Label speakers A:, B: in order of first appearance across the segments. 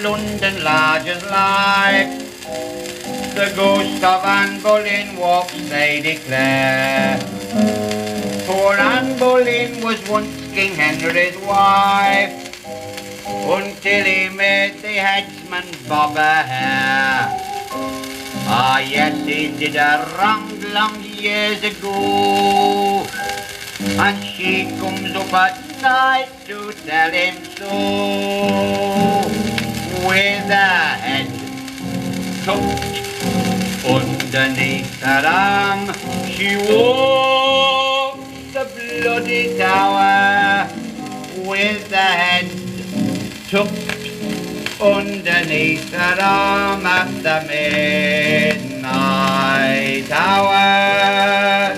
A: London large as life. The ghost of Anne Boleyn walks, they declare. Poor Anne Boleyn was once King Henry's wife, until he made the headsman bob her hair. Ah, yes, he did a wrong long years ago, and she comes up at night to tell him so. With her head tucked underneath her arm, she walks the bloody tower. With her head tucked underneath her arm at the midnight hour.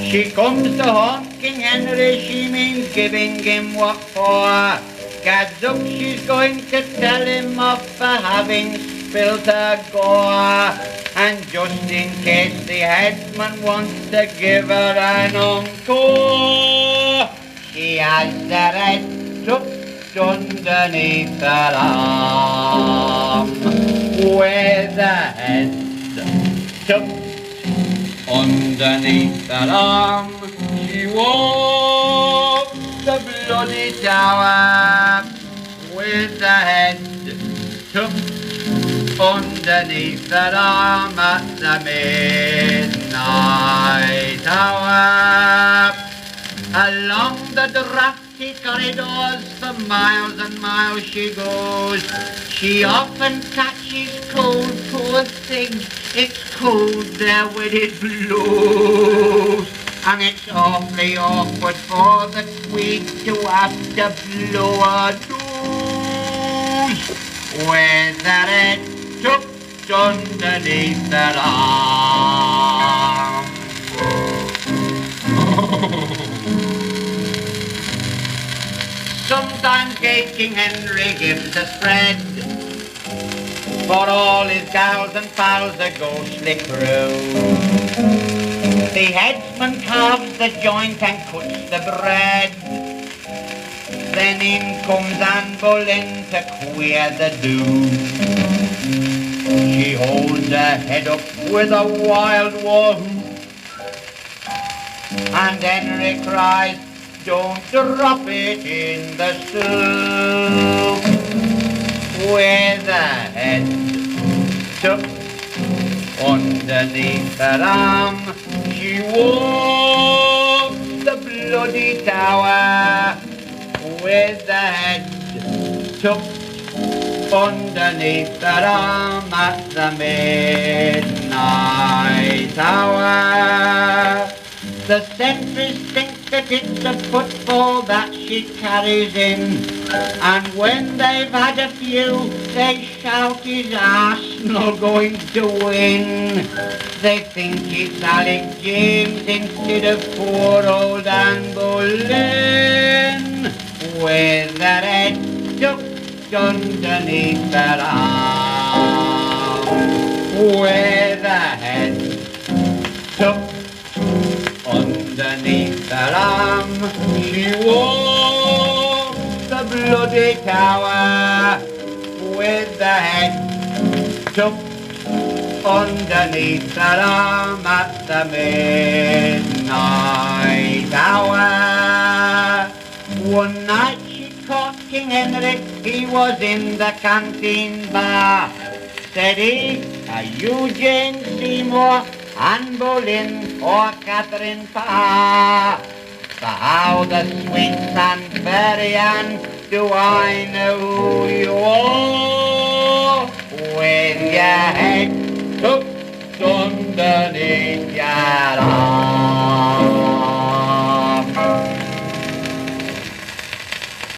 A: She comes to haunt King Henry, she means giving him what for. Gad's up, she's going to tell him off for having spilt her gore. And just in case the headsman wants to give her an encore, she has her head tucked underneath her arm. With her head tucked underneath her arm, she walks the bloody tower. With her head tucked underneath her arm at the midnight hour. Along the drafty corridors for miles and miles she goes. She often catches cold, poor thing. It's cold there when it blows. And it's awfully awkward for the Queen to have to blow her nose. With her head tucked underneath her arm. Sometimes gay King Henry gives a spread for all his gals and pals, the ghostly crew. The headsman carves the joint and cuts the bread. Then in comes Anne Boleyn to queer the do. She holds her head up with a wild war whoop, and Henry cries, "Don't drop it in the soup." With her head tucked underneath her arm, she walks the bloody tower. With her head tucked underneath her arm at the midnight hour. The sentries think that it's a football that she carries in, and when they've had a few, they shout, "Is Arsenal going to win?" They think it's Alex James instead of poor old Anne Boleyn, with her head tucked underneath her arm. With her head tucked underneath her arm, she walks the bloody tower. With the head tucked underneath her arm at the midnight hour. One night she caught King Henry, he was in the canteen bar. Said he, "Are you Jane Seymour, Anne Boleyn, or Catherine Parr? For how the sweet Sandbury Anne do I know who you are?" With your head tucked underneath your arm.